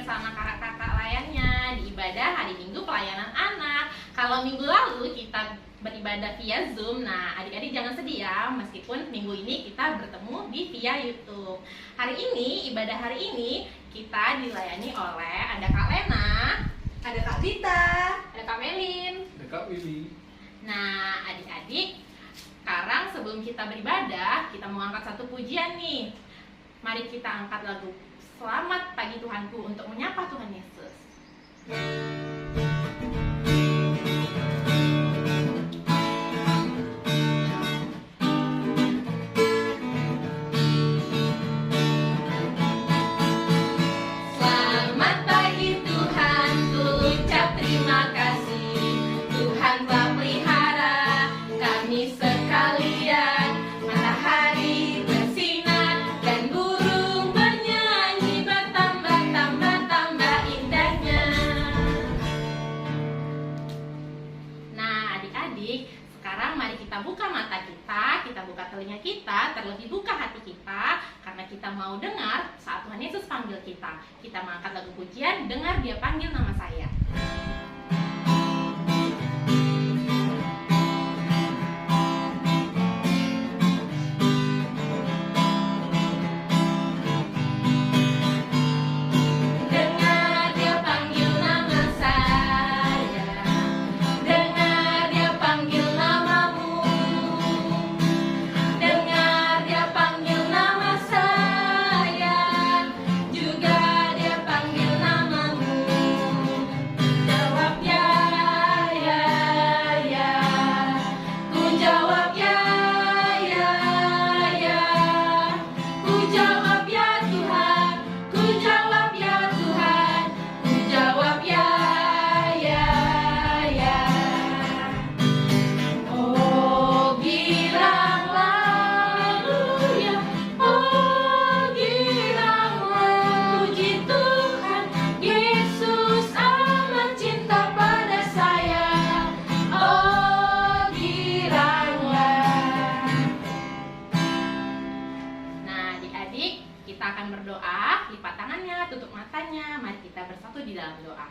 bersama kakak-kakak layannya di ibadah hari Minggu pelayanan anak. Kalau minggu lalu kita beribadah via Zoom, nah adik-adik jangan sedih ya, meskipun minggu ini kita bertemu di via YouTube. Hari ini, ibadah hari ini kita dilayani oleh ada Kak Lena, ada Kak Rita, ada Kak Melin, ada Kak Willy. Nah adik-adik, sekarang sebelum kita beribadah, kita mau angkat satu pujian nih. Mari kita angkat lagu Selamat Pagi Tuhanku untuk menyapa Tuhan Yesus. Selamat pagi Tuhan, ku ucap terima kasih. Tuhan telah pelihara kami sekalian. Matahari bersinar dan burung bernyanyi, bertambah-tambah-tambah indahnya. Nah adik-adik, sekarang mari kita buka mata kita buka telinga kita, terlebih buka hati kita, karena kita mau dengar saat Tuhan Yesus panggil kita. Kita mengangkat lagu pujian, dengar Dia panggil nama saya. Dengar Dia panggil nama saya, dengar Dia panggil namamu, dengar Dia panggil nama saya, juga Dia panggil namamu. Jawab ya, ya, ku jawab ya, ya, ku jawab ya Tuhan, ku jawab ya Tuhan, ku jawab ya, ya. Oh bilanglah haleluya, oh bilanglah puji Tuhan, Yesus amat cinta pada saya. Oh bilanglah. Nah adik-adik, kita akan berdoa, lipat tangannya, tutup matanya, mari kita bersatu di dalam doa.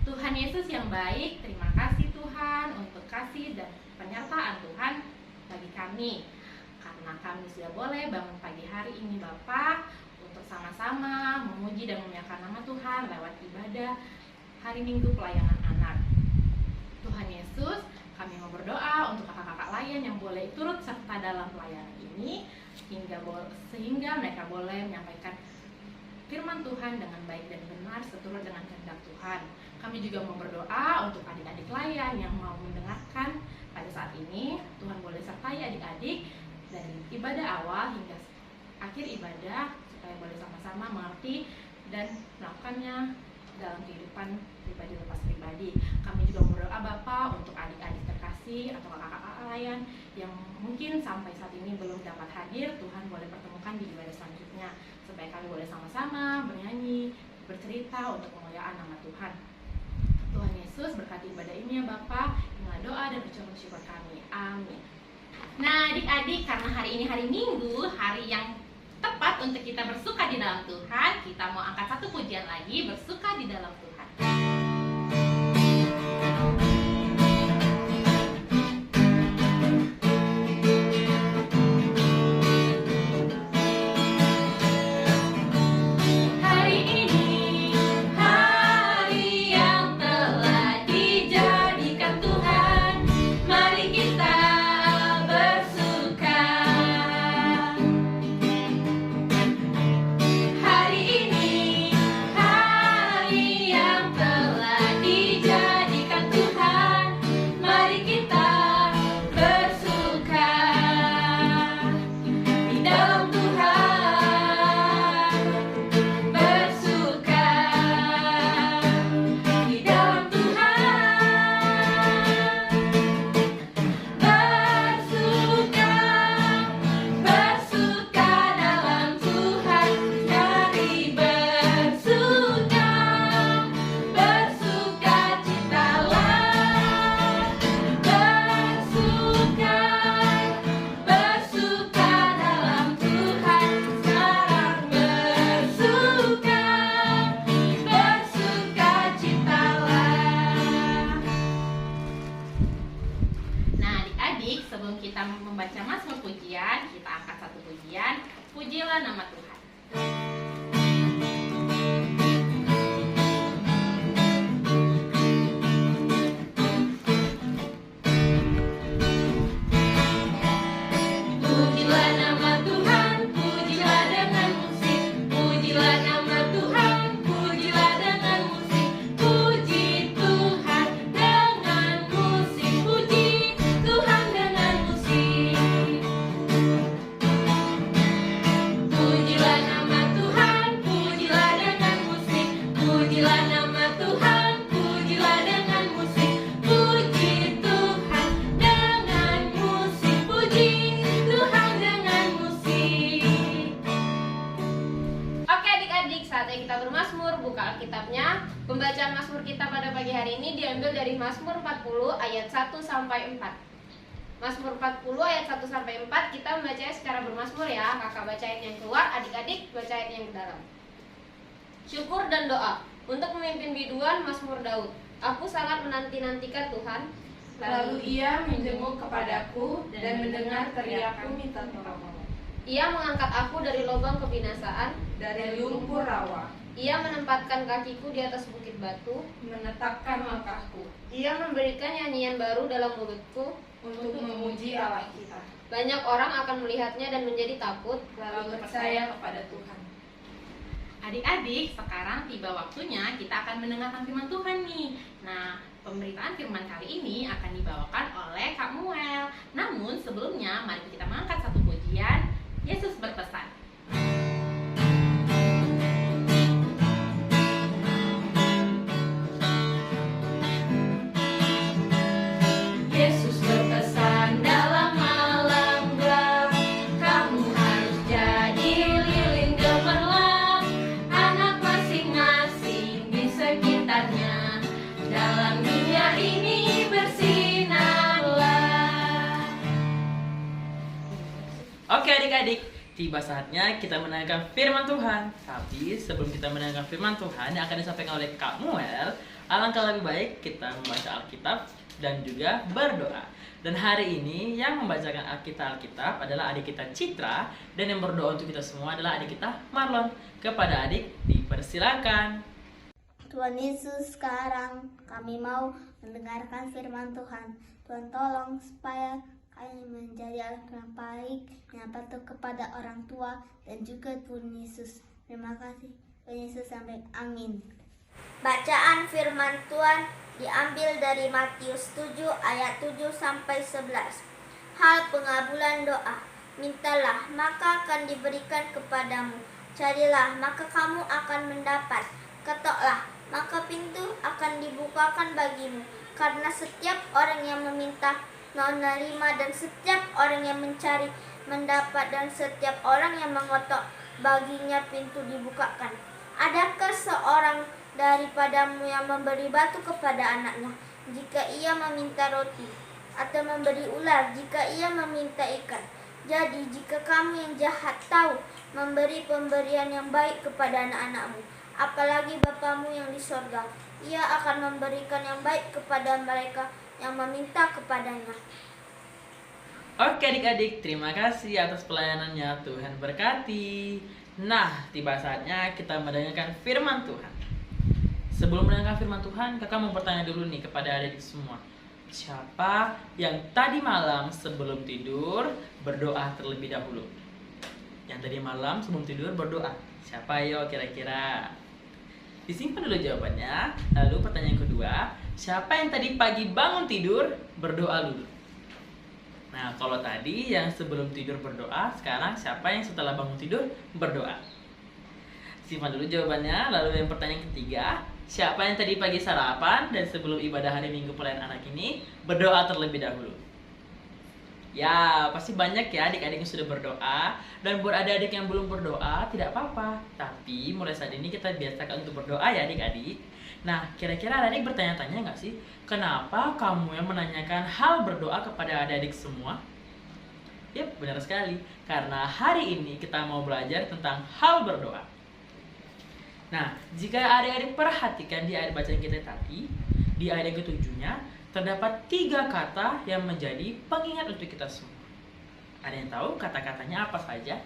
Tuhan Yesus yang baik, terima kasih Tuhan untuk kasih dan penyertaan Tuhan bagi kami. Karena kami sudah boleh bangun pagi hari ini Bapa, untuk sama-sama memuji dan memuliakan nama Tuhan lewat ibadah hari Minggu pelayanan anak. Tuhan Yesus, kami mau berdoa untuk kakak-kakak layan yang boleh turut serta dalam pelayanan ini, sehingga mereka boleh menyampaikan firman Tuhan dengan baik dan benar seturut dengan kehendak Tuhan. Kami juga mau berdoa untuk adik-adik layan yang mau mendengarkan pada saat ini. Tuhan boleh sertai adik-adik dari ibadah awal hingga akhir ibadah, supaya boleh sama-sama mengerti dan melakukannya dalam kehidupan pribadi lepas pribadi. Kami juga berdoa Bapa untuk adik-adik terkasih atau kakak-kakak layan yang mungkin sampai saat ini belum dapat hadir. Tuhan boleh pertemukan di ibadah selanjutnya, supaya kami boleh sama-sama bernyanyi, bercerita untuk kemuliaan nama Tuhan. Tuhan Yesus berkati ibadah ini ya Bapa. Inilah doa dan ucapan syukur kami. Amin. Nah adik-adik, karena hari ini hari Minggu, hari yang tepat untuk kita bersuka di dalam Tuhan, kita mau angkat satu pujian lagi, bersuka di dalam Tuhan. Hari ini hari yang telah dijadikan Tuhan, mari kita bersuka. Hari ini hari yang telah Pujilah nama Tuhan. Pujilah nama Tuhan, pujilah dengan musik. Pujilah nama Tuhan, pujilah dengan musik. Puji Tuhan dengan musik. Puji Tuhan dengan musik. Pujilah nama Tuhan, pujilah dengan musik. Pujilah nama Tuhan, pujilah dengan musik. Puji Tuhan dengan musik. Puji Tuhan dengan musik. Oke adik-adik, saatnya kita bermazmur. Buka Alkitabnya. Pembacaan Mazmur kita pada pagi hari ini diambil dari Mazmur 40 ayat 1 sampai 4. Mazmur 40 ayat 1 sampai 4 kita membacanya secara bermazmur ya. Kakak baca ayat yang keluar, adik-adik baca ayat yang ke dalam. Syukur dan doa untuk memimpin biduan Mazmur Daud. Aku sangat menanti-nantikan Tuhan. Lalu ia menjenguk kepadaku dan mendengar teriakku minta tolong. Ia mengangkat aku dari lubang kebinasaan. Dari lumpur rawa, Ia menempatkan kakiku di atas bukit batu. menetapkan langkahku Ia memberikan nyanyian baru dalam mulutku. untuk memuji Allah kita. Banyak orang akan melihatnya dan menjadi takut. Lalu percaya kepada Tuhan. Adik-adik, sekarang tiba waktunya kita akan mendengarkan firman Tuhan nih. Nah, pemberitaan firman kali ini akan dibawakan oleh Kak Muel. Namun sebelumnya, mari kita mengangkat satu pujian. Yesus berpesan. Yesus berpesan dalam malam gelap, kamu harus jadi lilin gemerlap, anak masing-masing di sekitarnya, dalam dunia ini bersinarlah. Oke adik-adik, tiba saatnya kita mendengarkan firman Tuhan. Tapi sebelum kita mendengarkan firman Tuhan yang akan disampaikan oleh Kak Muel, alangkah lebih baik kita membaca Alkitab dan juga berdoa. Dan hari ini yang membacakan Alkitab adalah adik kita Citra, dan yang berdoa untuk kita semua adalah adik kita Marlon. Kepada adik dipersilakan. Tuhan Yesus, sekarang kami mau mendengarkan firman Tuhan. Tuhan tolong supaya kami menjadi anak yang baik, yang patuh kepada orang tua dan juga Tuhan Yesus. Terima kasih Tuhan Yesus, sampai amin. Bacaan firman Tuhan diambil dari Matius 7 ayat 7 sampai 11. Hal pengabulan doa. Mintalah, maka akan diberikan kepadamu. Carilah, maka kamu akan mendapat. Ketoklah, maka pintu akan dibukakan bagimu. Karena setiap orang yang meminta menerima, dan setiap orang yang mencari mendapat, dan setiap orang yang mengetok baginya pintu dibukakan. Adakah seorang daripadamu yang memberi batu kepada anaknya jika ia meminta roti, atau memberi ular jika ia meminta ikan? Jadi jika kamu yang jahat tahu memberi pemberian yang baik kepada anak-anakmu, apalagi Bapamu yang di sorga, ia akan memberikan yang baik kepada mereka yang meminta kepadanya. Oke adik-adik, terima kasih atas pelayanannya. Tuhan berkati. Nah, tiba saatnya kita mendengarkan firman Tuhan. Sebelum mendengarkan firman Tuhan, kakak mau bertanya dulu nih kepada adik semua. Siapa yang tadi malam sebelum tidur berdoa terlebih dahulu? Yang tadi malam sebelum tidur berdoa. Siapa yo kira-kira? Disimpan dulu jawabannya. Lalu pertanyaan kedua, siapa yang tadi pagi bangun tidur berdoa dulu? Nah, kalau tadi yang sebelum tidur berdoa, sekarang siapa yang setelah bangun tidur berdoa? Simpan dulu jawabannya. Lalu yang pertanyaan ketiga, siapa yang tadi pagi sarapan dan sebelum ibadah hari Minggu pelayan anak ini berdoa terlebih dahulu? Ya, pasti banyak ya adik-adik yang sudah berdoa. Dan buat adik-adik yang belum berdoa, tidak apa-apa. Tapi mulai saat ini kita biasakan untuk berdoa ya adik-adik. Nah, kira-kira adik-adik bertanya-tanya nggak sih, kenapa kamu yang menanyakan hal berdoa kepada adik-adik semua? Yap, benar sekali. Karena hari ini kita mau belajar tentang hal berdoa. Nah, jika adik-adik perhatikan di ayat bacaan kita tadi, di ayat yang ketujuhnya, terdapat 3 kata yang menjadi pengingat untuk kita semua. Ada yang tahu kata-katanya apa saja?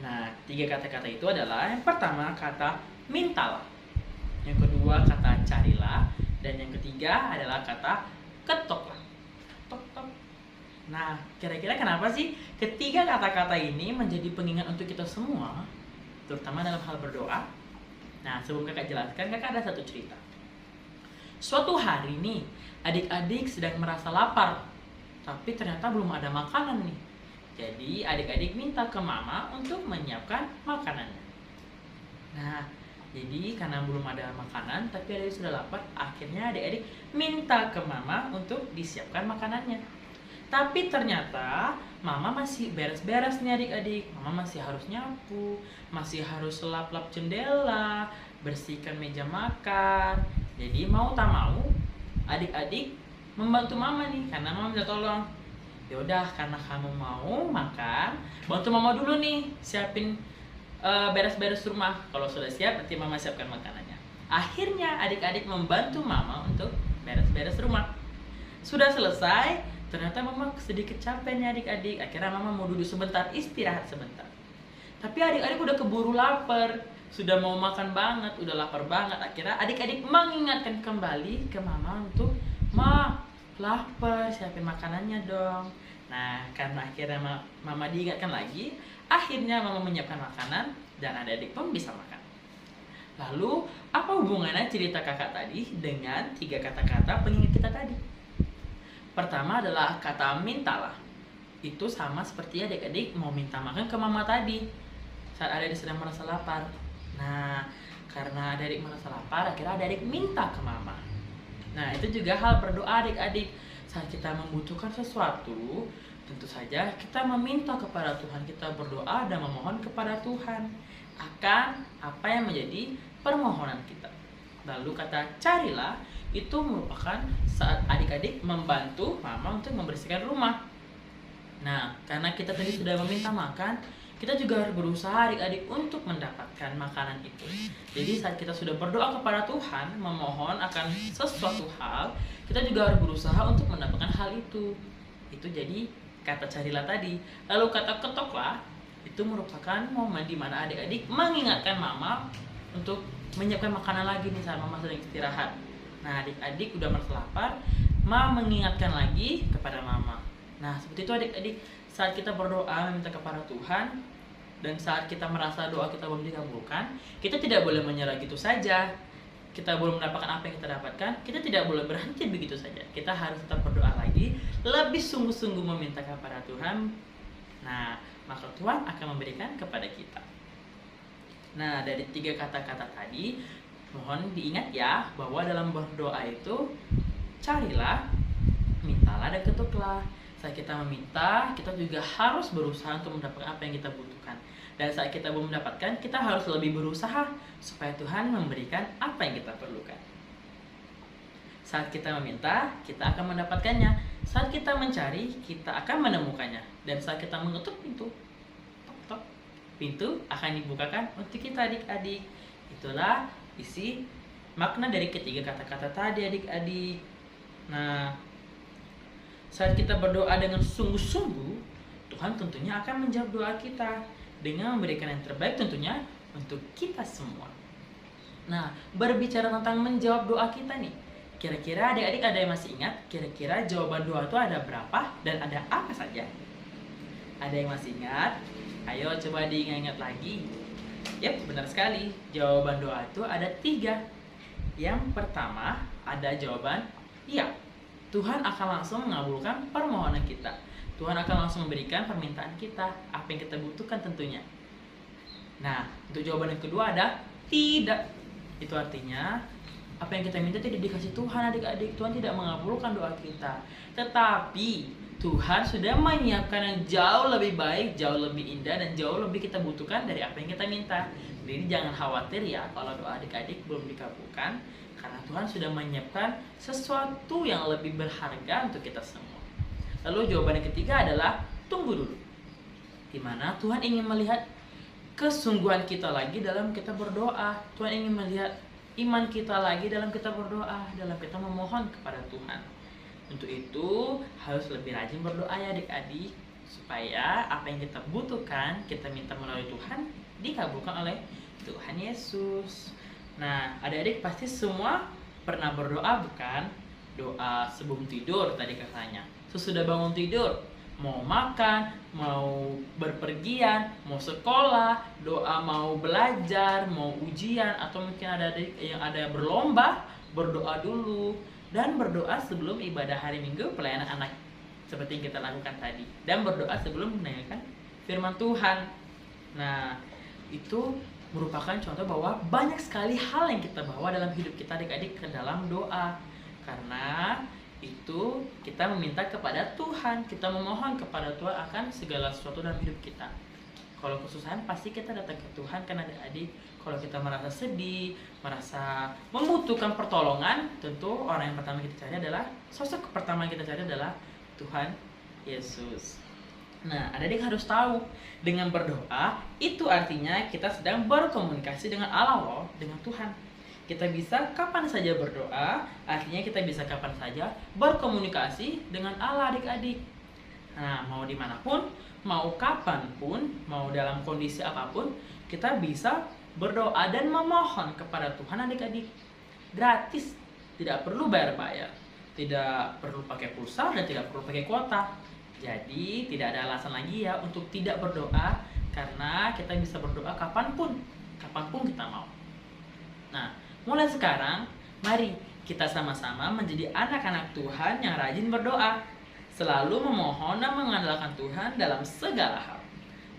Nah, 3 kata-kata itu adalah yang pertama kata mintalah, yang kedua kata carilah, dan yang ketiga adalah kata ketoklah. Tok-tok. Nah, kira-kira kenapa sih ketiga kata-kata ini menjadi pengingat untuk kita semua, terutama dalam hal berdoa? Nah, sebelum kakak jelaskan, kakak ada satu cerita. Suatu hari nih, adik-adik sedang merasa lapar, tapi ternyata belum ada makanan nih. Jadi adik-adik minta ke mama untuk menyiapkan makanannya. Nah, jadi karena belum ada makanan tapi adik sudah lapar, akhirnya adik-adik minta ke mama untuk disiapkan makanannya. Tapi ternyata mama masih beres-beres nih adik-adik. Mama masih harus nyapu, masih harus lap-lap jendela, bersihkan meja makan. Jadi mau tak mau adik-adik membantu mama nih, karena mama minta tolong. Ya udah, karena kamu mau makan, bantu mama dulu nih siapin beres-beres rumah. Kalau sudah siap, nanti mama siapkan makanannya. Akhirnya adik-adik membantu mama untuk beres-beres rumah. Sudah selesai, ternyata mama sedikit capek nih adik-adik. Akhirnya mama mau duduk sebentar, istirahat sebentar. Tapi adik-adik udah keburu lapar, sudah mau makan banget, udah lapar banget. Akhirnya adik-adik mengingatkan kembali ke mama untuk, "Ma, lapar, siapin makanannya dong." Nah, karena akhirnya mama diingatkan lagi, akhirnya mama menyiapkan makanan dan adik-adik pun bisa makan. Lalu, apa hubungannya cerita kakak tadi dengan 3 kata-kata pengingat kita tadi? Pertama adalah kata mintalah. Itu sama seperti adik-adik mau minta makan ke mama tadi saat adik sedang merasa lapar. Nah, karena adik merasa lapar, akhirnya adik minta ke mama. Nah, itu juga hal berdoa adik-adik. Saat kita membutuhkan sesuatu, tentu saja kita meminta kepada Tuhan, kita berdoa dan memohon kepada Tuhan akan apa yang menjadi permohonan kita. Lalu kata carilah itu merupakan saat adik-adik membantu mama untuk membersihkan rumah. Nah, karena kita tadi sudah meminta makan, kita juga harus berusaha adik-adik untuk mendapatkan makanan itu. Jadi saat kita sudah berdoa kepada Tuhan, memohon akan sesuatu hal, kita juga harus berusaha untuk mendapatkan hal itu. Itu jadi kata carilah tadi. Lalu kata ketoklah, itu merupakan momen di mana adik-adik mengingatkan mama untuk menyiapkan makanan lagi nih saat mama sedang istirahat. Nah, adik-adik udah merasa lapar, mama mengingatkan lagi kepada mama. Nah, seperti itu adik-adik, saat kita berdoa meminta kepada Tuhan dan saat kita merasa doa kita belum dikabulkan, kita tidak boleh menyerah gitu saja. Kita belum mendapatkan apa yang kita dapatkan, kita tidak boleh berhenti begitu saja. Kita harus tetap berdoa lagi, lebih sungguh-sungguh meminta kepada Tuhan. Nah, maka Tuhan akan memberikan kepada kita. Nah, dari 3 kata-kata tadi, mohon diingat ya bahwa dalam berdoa itu carilah, mintalah, dan ketuklah. Saat kita meminta, kita juga harus berusaha untuk mendapatkan apa yang kita butuhkan. Dan saat kita belum mendapatkan, kita harus lebih berusaha supaya Tuhan memberikan apa yang kita perlukan. Saat kita meminta, kita akan mendapatkannya. Saat kita mencari, kita akan menemukannya. Dan saat kita mengetuk pintu, tok-tok, pintu akan dibukakan untuk kita adik-adik. Itulah isi makna dari ketiga kata-kata tadi adik-adik. Nah, saat kita berdoa dengan sungguh-sungguh, Tuhan tentunya akan menjawab doa kita dengan memberikan yang terbaik tentunya untuk kita semua. Nah, berbicara tentang menjawab doa kita nih, kira-kira adik-adik ada yang masih ingat kira-kira jawaban doa itu ada berapa dan ada apa saja? Ada yang masih ingat? Ayo coba diingat-ingat lagi. Yap, benar sekali, jawaban doa itu ada 3. Yang pertama ada jawaban iya. Tuhan akan langsung mengabulkan permohonan kita. Tuhan akan langsung memberikan permintaan kita, apa yang kita butuhkan tentunya. Nah, untuk jawaban yang kedua ada tidak. Itu artinya apa yang kita minta tidak dikasih Tuhan adik-adik. Tuhan tidak mengabulkan doa kita. Tetapi Tuhan sudah menyiapkan yang jauh lebih baik, jauh lebih indah, dan jauh lebih kita butuhkan dari apa yang kita minta. Jadi jangan khawatir ya kalau doa adik-adik belum dikabulkan, karena Tuhan sudah menyiapkan sesuatu yang lebih berharga untuk kita semua. Lalu jawaban yang ketiga adalah tunggu dulu. Dimana Tuhan ingin melihat kesungguhan kita lagi dalam kita berdoa. Tuhan ingin melihat iman kita lagi dalam kita berdoa, dalam kita memohon kepada Tuhan. Untuk itu harus lebih rajin berdoa ya adik-adik. supaya apa yang kita butuhkan, kita minta melalui Tuhan, dikabulkan oleh Tuhan Yesus. Nah, adik-adik pasti semua pernah berdoa bukan? Doa sebelum tidur tadi katanya. Sesudah bangun tidur, mau makan, mau berpergian, mau sekolah, doa mau belajar, mau ujian, atau mungkin ada adik yang ada berlomba, berdoa dulu. Dan berdoa sebelum ibadah hari Minggu pelayanan anak seperti yang kita lakukan tadi, dan berdoa sebelum mendengarkan firman Tuhan. Nah, itu merupakan contoh bahwa banyak sekali hal yang kita bawa dalam hidup kita adik-adik ke dalam doa. Karena itu kita meminta kepada Tuhan, kita memohon kepada Tuhan akan segala sesuatu dalam hidup kita. Kalau kesusahan pasti kita datang ke Tuhan kan adik-adik. Kalau kita merasa sedih, merasa membutuhkan pertolongan, tentu orang yang pertama kita cari adalah, sosok pertama yang kita cari adalah Tuhan Yesus. Nah, adik-adik harus tahu, dengan berdoa itu artinya kita sedang berkomunikasi dengan Allah loh, dengan Tuhan. Kita bisa kapan saja berdoa, artinya kita bisa kapan saja berkomunikasi dengan Allah adik-adik. Nah, mau dimanapun, mau kapanpun, mau dalam kondisi apapun, kita bisa berdoa dan memohon kepada Tuhan adik-adik. Gratis, tidak perlu bayar-bayar, tidak perlu pakai pulsa dan tidak perlu pakai kuota. Jadi tidak ada alasan lagi ya untuk tidak berdoa, karena kita bisa berdoa kapanpun kita mau. Nah, mulai sekarang mari kita sama-sama menjadi anak-anak Tuhan yang rajin berdoa, selalu memohon dan mengandalkan Tuhan dalam segala hal.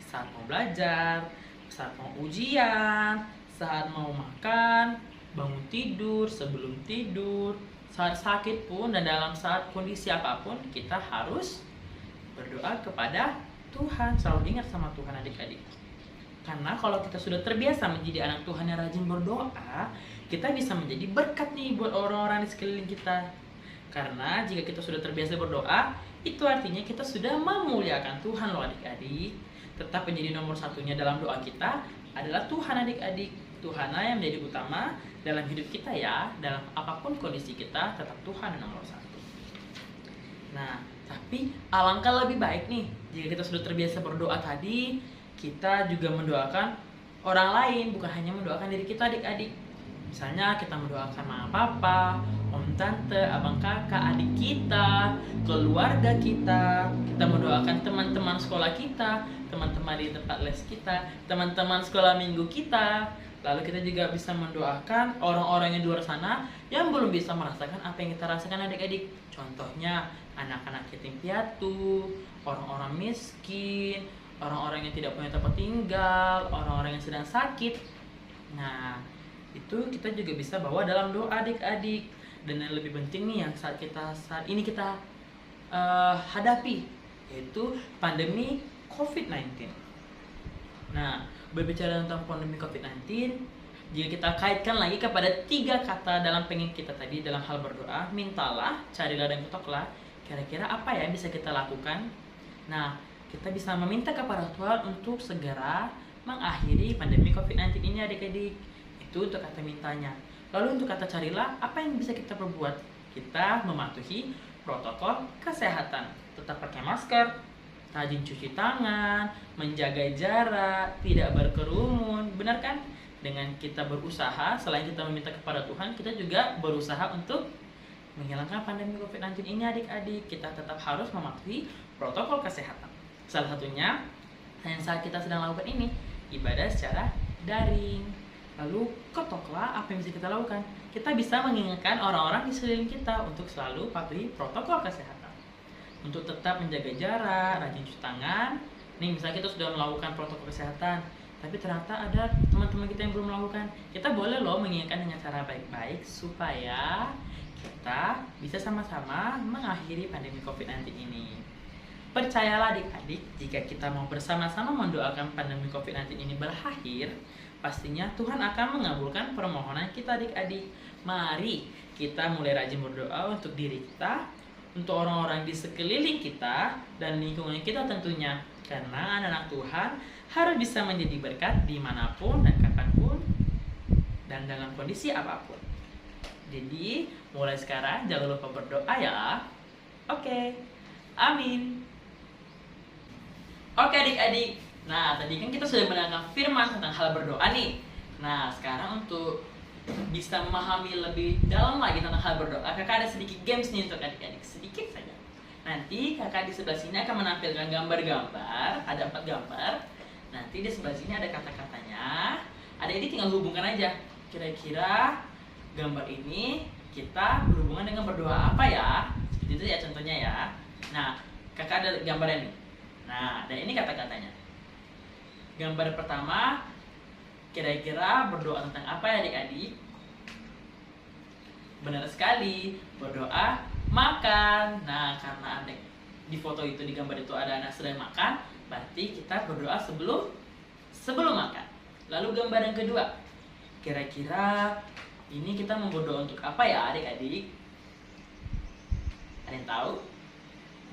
Saat mau belajar, saat mau ujian, saat mau makan, bangun tidur, sebelum tidur, saat sakit pun, dan dalam saat kondisi apapun kita harus berdoa kepada Tuhan. Selalu ingat sama Tuhan adik-adik. Karena kalau kita sudah terbiasa menjadi anak Tuhan yang rajin berdoa, kita bisa menjadi berkat nih buat orang-orang di sekeliling kita. Karena jika kita sudah terbiasa berdoa, itu artinya kita sudah memuliakan Tuhan loh adik-adik. Tetap menjadi nomor satunya dalam doa kita adalah Tuhan adik-adik. Tuhanlah yang menjadi utama dalam hidup kita ya. Dalam apapun kondisi kita, tetap Tuhan nomor satu. Nah, tapi alangkah lebih baik nih jika kita sudah terbiasa berdoa tadi, kita juga mendoakan orang lain, bukan hanya mendoakan diri kita adik-adik. Misalnya kita mendoakan mama papa, om tante, abang kakak, adik kita, keluarga kita mendoakan teman-teman sekolah kita, teman-teman di tempat les kita, teman-teman sekolah minggu kita. Lalu kita juga bisa mendoakan orang-orang yang di luar sana yang belum bisa merasakan apa yang kita rasakan adik-adik. Contohnya anak-anak yatim piatu, orang-orang miskin, orang-orang yang tidak punya tempat tinggal, orang-orang yang sedang sakit. Nah, itu kita juga bisa bawa dalam doa adik-adik. Dan yang lebih penting nih yang saat ini kita hadapi, yaitu pandemi COVID-19. Nah, berbicara tentang pandemi COVID-19, jika kita kaitkan lagi kepada 3 kata dalam pengen kita tadi dalam hal berdoa, mintalah, carilah, dan ketoklah. Kira-kira apa ya yang bisa kita lakukan? Nah, kita bisa meminta kepada Tuhan untuk segera mengakhiri pandemi COVID-19 ini adik-adik. Itu untuk kata mintanya. Lalu untuk kata carilah, apa yang bisa kita perbuat? Kita mematuhi protokol kesehatan. Tetap pakai masker, rajin cuci tangan, menjaga jarak, tidak berkerumun. Benar kan? Dengan kita berusaha, selain kita meminta kepada Tuhan, kita juga berusaha untuk menghilangkan pandemi COVID-19 ini adik-adik. Kita tetap harus mematuhi protokol kesehatan. Salah satunya yang saat kita sedang lakukan ini, ibadah secara daring. Lalu ketoklah, apa yang bisa kita lakukan? Kita bisa mengingatkan orang-orang di sekeliling kita untuk selalu patuhi protokol kesehatan. Untuk tetap menjaga jarak, rajin cuci tangan. Nih, misalnya kita sudah melakukan protokol kesehatan, tapi ternyata ada teman-teman kita yang belum melakukan. Kita boleh loh mengingatkan dengan cara baik-baik supaya kita bisa sama-sama mengakhiri pandemi COVID-19 ini. Percayalah adik-adik, jika kita mau bersama-sama mendoakan pandemi COVID-19 ini berakhir, pastinya Tuhan akan mengabulkan permohonan kita adik-adik. Mari kita mulai rajin berdoa untuk diri kita, untuk orang-orang di sekeliling kita, dan lingkungan kita tentunya. Karena anak-anak Tuhan harus bisa menjadi berkat dimanapun dan kapanpun, dan dalam kondisi apapun. Jadi, mulai sekarang jangan lupa berdoa ya. Oke, amin. Oke adik-adik, nah tadi kan kita sudah mendengarkan firman tentang hal berdoa nih. Nah sekarang untuk bisa memahami lebih dalam lagi tentang hal berdoa, kakak ada sedikit games nih untuk adik-adik, sedikit saja. Nanti kakak di sebelah sini akan menampilkan gambar-gambar, ada 4 gambar. Nanti di sebelah sini ada kata-katanya. Adik-adik tinggal hubungkan aja. Kira-kira gambar ini kita berhubungan dengan berdoa apa ya? Seperti itu ya contohnya ya. Nah, kakak ada gambarnya nih. Nah, dan ini kata-katanya. Gambar pertama, kira-kira berdoa tentang apa ya adik-adik? Benar sekali, berdoa makan. Nah, karena ada di foto itu, di gambar itu ada anak sedang makan, berarti kita berdoa sebelum makan. Lalu gambar yang kedua, kira-kira ini kita mau berdoa untuk apa ya adik-adik? Ada yang tahu?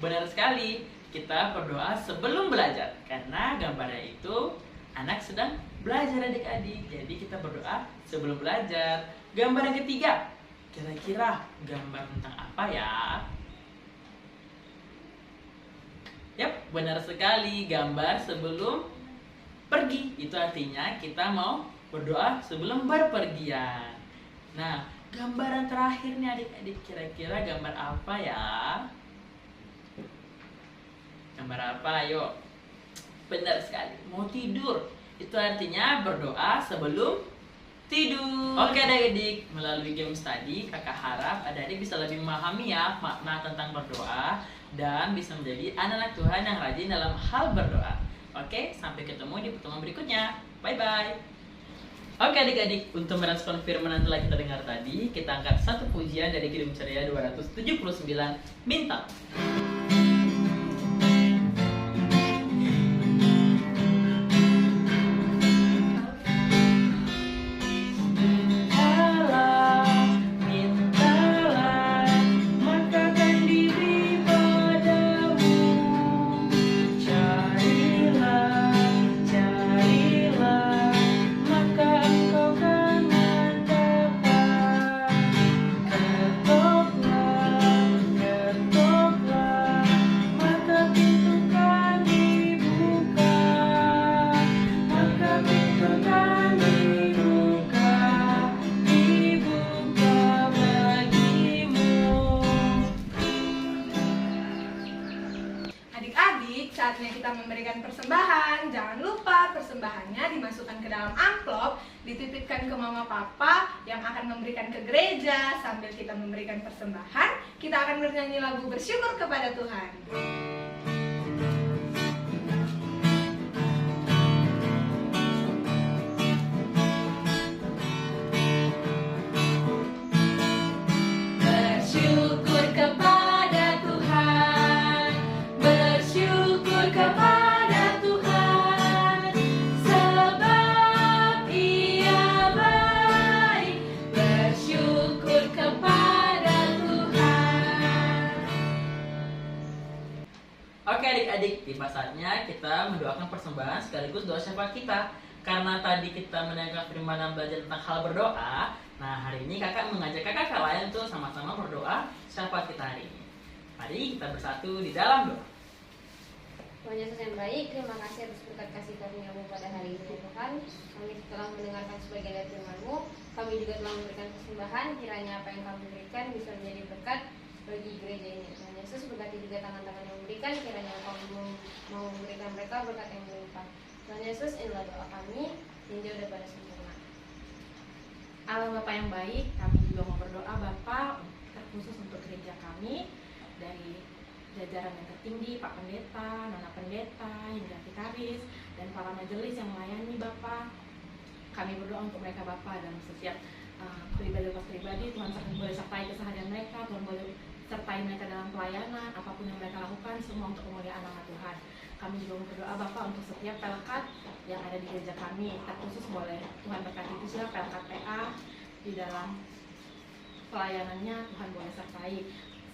Benar sekali, kita berdoa sebelum belajar, karena gambarnya itu anak sedang belajar adik-adik. Jadi kita berdoa sebelum belajar. Gambar yang ketiga, kira-kira gambar tentang apa ya? Yap, benar sekali, gambar sebelum pergi. Itu artinya kita mau berdoa sebelum berpergian. Nah, gambaran terakhir nih adik-adik, kira-kira gambar apa ya? Gambar apa? Ayo. Benar sekali, mau tidur. Itu artinya berdoa sebelum tidur. Oke adik-adik, melalui games tadi kakak harap adik-adik bisa lebih memahami ya makna tentang berdoa dan bisa menjadi anak-anak Tuhan yang rajin dalam hal berdoa. Oke, sampai ketemu di pertemuan berikutnya. Bye-bye. Oke adik-adik, untuk merespon firman yang telah kita dengar tadi, kita angkat satu pujian dari Kidung Ceria 279, Bintang. Adik-adik, saatnya kita memberikan persembahan. Jangan lupa persembahannya dimasukkan ke dalam amplop, dititipkan ke mama papa yang akan memberikan ke gereja. Sambil kita memberikan persembahan, kita akan bernyanyi lagu bersyukur kepada Tuhan. Bersyukur kepada Tuhan, bersyukur kepada Tuhan, sebab Ia baik. Bersyukur kepada Tuhan. Oke adik-adik, tiba saatnya kita mendoakan persembahan sekaligus doa syafaat kita. Karena tadi kita mendengar firman dan belajar tentang hal berdoa, nah hari ini kakak mengajak kakak lain untuk sama-sama berdoa syafaat kita hari ini. Mari kita bersatu di dalam doa. Tuhan Yesus yang baik, terima kasih atas berkat kasih karunia-Mu pada hari ini Tuhan. Kami telah mendengarkan sebagian dari firman-Mu, kami juga telah memberikan persembahan, kiranya apa yang kami berikan bisa menjadi berkat bagi gereja ini. Tuhan Yesus berkati juga tangan-tangan yang memberikan, kiranya Engkau mau memberikan mereka berkat yang melimpah. Tuhan Yesus, inilah doa kami, yang jauh daripada sempurna. Allah Bapa yang baik, kami juga mau berdoa Bapa terkhusus untuk gereja kami, dari jajaran yang tertinggi, Pak Pendeta, Nona Pendeta, hingga vikaris, dan para majelis yang melayani Bapa. Kami berdoa untuk mereka Bapa dan setiap pribadi, Tuhan boleh sertai keseharian mereka, Tuhan boleh sertai mereka dalam pelayanan, apapun yang mereka lakukan, semua untuk kemuliaan nama Tuhan. Kami juga berdoa Bapak untuk setiap pelkat yang ada di gereja kami, terkhusus boleh Tuhan berkati juga pelkat PA di dalam pelayanannya, Tuhan boleh sertai.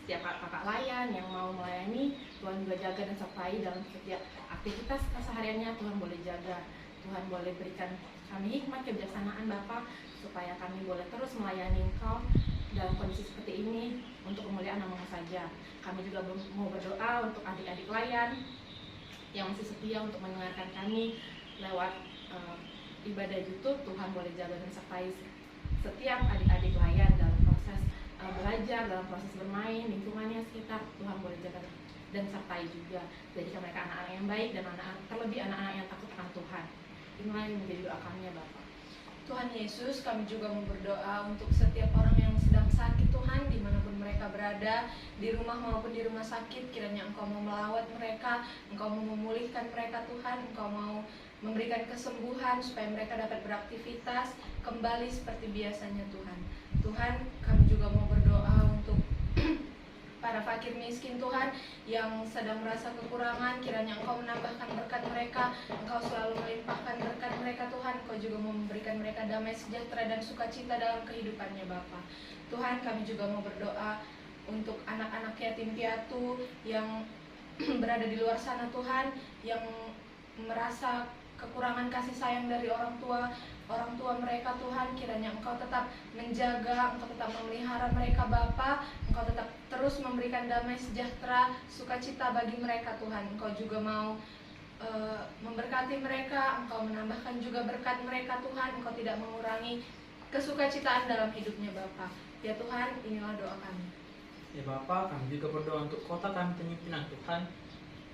Setiap kakak layan yang mau melayani, Tuhan juga jaga dan sertai dalam setiap aktivitas kesehariannya, Tuhan boleh jaga. Tuhan boleh berikan kami hikmat kebijaksanaan Bapak, supaya kami boleh terus melayani Engkau dalam kondisi seperti ini untuk kemuliaan nama-Mu saja. Kami juga mau berdoa untuk adik-adik layan yang masih setia untuk mendengarkan kami lewat ibadah YouTube. Tuhan boleh jaga dan sertai setiap adik-adik layan dalam proses belajar, dalam proses bermain, lingkungannya sekitar. Tuhan boleh jaga dan sertai juga. Jadikan mereka anak-anak yang baik dan terlebih anak-anak yang takut akan Tuhan. Inilah yang menjadi doa kami ya Bapak. Tuhan Yesus, kami juga mau berdoa untuk setiap orang yang sedang sakit Tuhan, dimanapun mereka berada, di rumah maupun di rumah sakit. Kiranya Engkau mau melawat mereka, Engkau mau memulihkan mereka Tuhan, Engkau mau memberikan kesembuhan supaya mereka dapat beraktivitas kembali seperti biasanya Tuhan. Tuhan, kami juga mau berdoa untuk para fakir miskin Tuhan yang sedang merasa kekurangan. Kiranya Engkau menambahkan berkat mereka, Engkau selalu melimpahkan berkat mereka Tuhan. Engkau juga mau memberikan mereka damai sejahtera dan sukacita dalam kehidupannya Bapa. Tuhan, kami juga mau berdoa untuk anak-anak yatim piatu yang berada di luar sana Tuhan, yang merasa kekurangan kasih sayang dari orang tua mereka Tuhan. Kiranya Engkau tetap menjaga, Engkau tetap memelihara mereka Bapa. Engkau tetap terus memberikan damai sejahtera, sukacita bagi mereka Tuhan. Engkau juga mau memberkati mereka, Engkau menambahkan juga berkat mereka Tuhan. Engkau tidak mengurangi kesukacitaan dalam hidupnya Bapa. Ya Tuhan, inilah doa kami. Ya Bapak, kami juga berdoa untuk kota kami Tanjung Pinang Tuhan.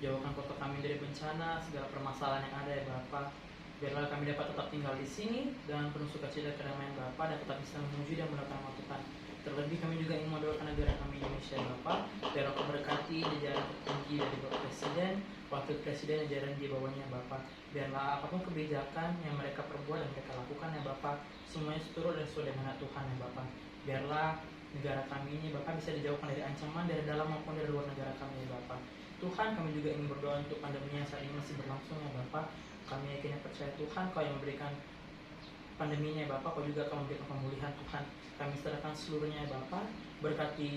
Jauhkan kota kami dari bencana, segala permasalahan yang ada ya Bapak. Biarlah kami dapat tetap tinggal di sini dengan penuh sukacita dan kedamaian Bapak, dan tetap bisa memuji dan melakukan nama Tuhan. Terlebih kami juga ingin mendoakan negara kami Indonesia Bapak. Biar Engkau berkati jajaran tertinggi dari Bapak Presiden, Wakil Presiden, jajaran di bawahnya Bapak. Biarlah apapun kebijakan yang mereka perbuat dan mereka lakukan ya Bapak, semuanya seturut dan sesuai dengan Tuhan ya Bapak. Biarlah negara kami ini Bapak bisa dijauhkan dari ancaman dari dalam maupun dari luar negara kami ya Bapak. Tuhan, kami juga ingin berdoa untuk pandemi yang saat ini masih berlangsung ya Bapak. Kami yakin percaya Tuhan, Kau yang memberikan pandeminya ya Bapak, Kau juga akan memberikan pemulihan Tuhan. Kami serahkan seluruhnya ya Bapak. Berkati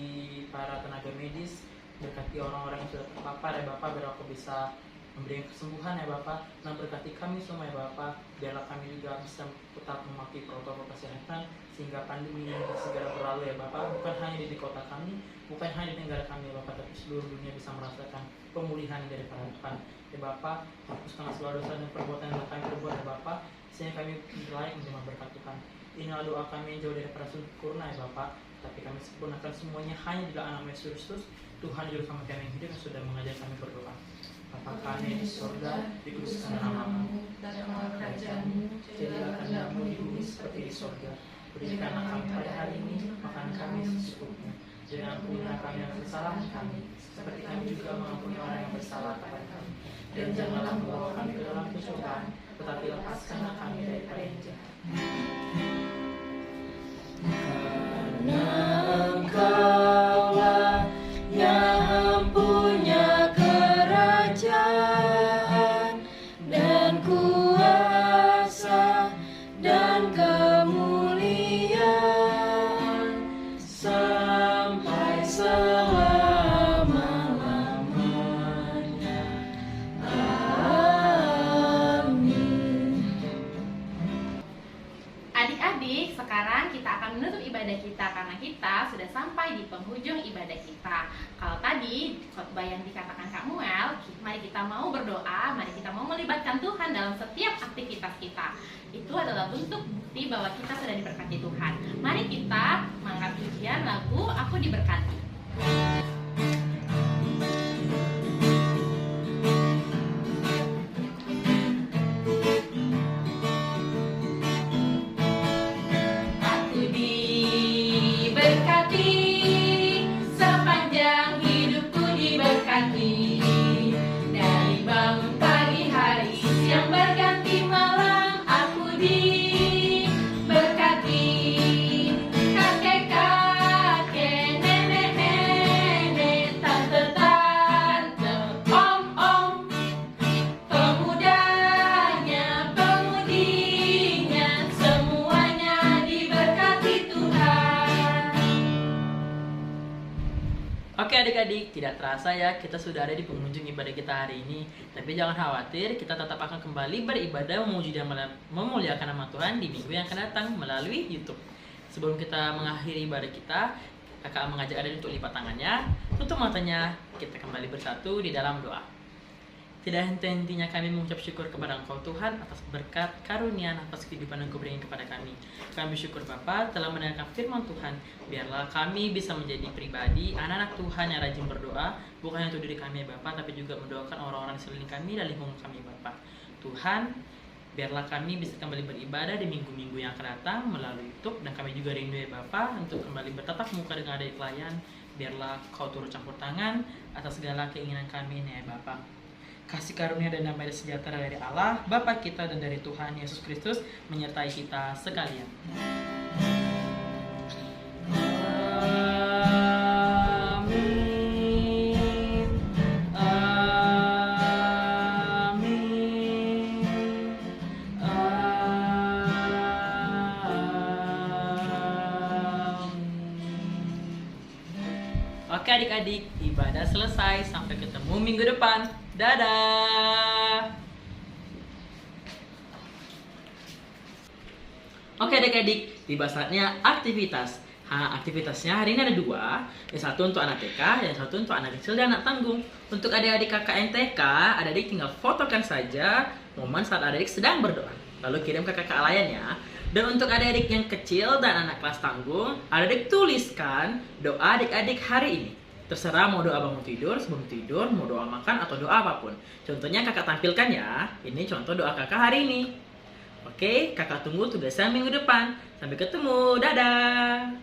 para tenaga medis, berkati orang-orang yang sudah terpapar ya Bapak, biar Kau bisa memberikan kesembuhan ya Bapak. Dan berkati kami semua ya Bapak, biarlah kami juga bisa tetap mematuhi protokol kesehatan sehingga pandemi ini segera berlalu ya Bapak. Bukan hanya di kota kami, bukan hanya di negara kami ya Bapak, tapi seluruh dunia bisa merasakan pemulihan dari para Tuhan ya Bapak. Hapuskanlah segala dosa dan perbuatan yang kami perbuat ya Bapak, sehingga kami layak menerima berkat Tuhan. Inilah doa kami yang jauh dari para sempurna ya Bapak, tapi kami sempurnakan semuanya hanya di dalam nama Yesus Kristus, Tuhan Juru Selamat kami yang hidup, yang sudah mengajar kami berdoa. Bapa kami di surga, dikuduskan namamu, datanglah kerajaan-Mu, jadilah kehendak-Mu di bumi seperti di surga. Berikanlah kami pada hari ini makanan kami secukupnya. Jangan ampunilah kami yang bersalah kami, seperti kami juga mengampuni orang yang bersalah kepada kami. Dan janganlah membawa kami ke dalam pencobaan, tetapi lepaskanlah kami daripada yang jahat. Karena Engkaulah yang punya kerajaan dan kuasa dan kemuliaan sampai selama-lamanya. Amin. Adik-adik, sekarang kita akan menutup ibadah kita karena kita sudah sampai di penghujung ibadah kita. Kalau tadi khotbah yang dikatakan Kak Muel, mari kita mau berdoa, mari kita mau melibatkan Tuhan dalam setiap aktivitas kita. Itu adalah bentuk bukti bahwa kita sudah diberkati Tuhan. Mari kita mengangkat pujian lagu Aku Diberkati. Aku diberkati, sepanjang hidupku diberkati. Dari bangun pagi hari, siang berganti malam, aku diberkati. Kakek-kakek, nenek-nenek, tante-tante, om-om, pemudanya, pemudinya, semuanya diberkati Tuhan. Oke adik-adik, tidak terasa ya kita sudah ada di penghujung ibadah kita hari ini. Tapi jangan khawatir, kita tetap akan kembali beribadah memuji dan memuliakan nama Tuhan di minggu yang akan datang melalui YouTube. Sebelum kita mengakhiri ibadah kita, kakak mengajak adik untuk lipat tangannya, tutup matanya, kita kembali bersatu di dalam doa. Tidak henti-hentinya kami mengucap syukur kepada Engkau Tuhan atas berkat karunia nafas kehidupan Engkau berikan kepada kami. Kami bersyukur Bapa telah mendengarkan firman Tuhan. Biarlah kami bisa menjadi pribadi anak-anak Tuhan yang rajin berdoa, bukan hanya untuk diri kami ya Bapa, tapi juga mendoakan orang-orang di sekeliling kami dan lingkungan kami Bapa. Tuhan, biarlah kami bisa kembali beribadah di minggu-minggu yang akan datang melalui YouTube, dan kami juga rindu ya Bapa untuk kembali bertatap muka dengan adik pelayan. Biarlah Kau turut campur tangan atas segala keinginan kami ini ya Bapa. Kasih karunia dan damai sejahtera dari Allah, Bapa kita dan dari Tuhan Yesus Kristus menyertai kita sekalian. Amin. Amin. Oke adik-adik, ibadah selesai. Sampai ketemu minggu depan. Dadah. Oke adik-adik, tiba saatnya aktivitas. Aktivitasnya hari ini ada 2. Yang satu untuk anak TK, yang satu untuk anak kecil dan anak tanggung. Untuk adik-adik KKN TK, adik-adik tinggal fotokan saja momen saat adik-adik sedang berdoa, lalu kirim ke kakak layannya. Dan untuk adik-adik yang kecil dan anak kelas tanggung, adik-adik tuliskan doa adik-adik hari ini. Terserah mau doa bangun tidur, sebelum tidur, mau doa makan, atau doa apapun. Contohnya kakak tampilkan ya. Ini contoh doa kakak hari ini. Oke, kakak tunggu tugasnya minggu depan. Sampai ketemu, dadah.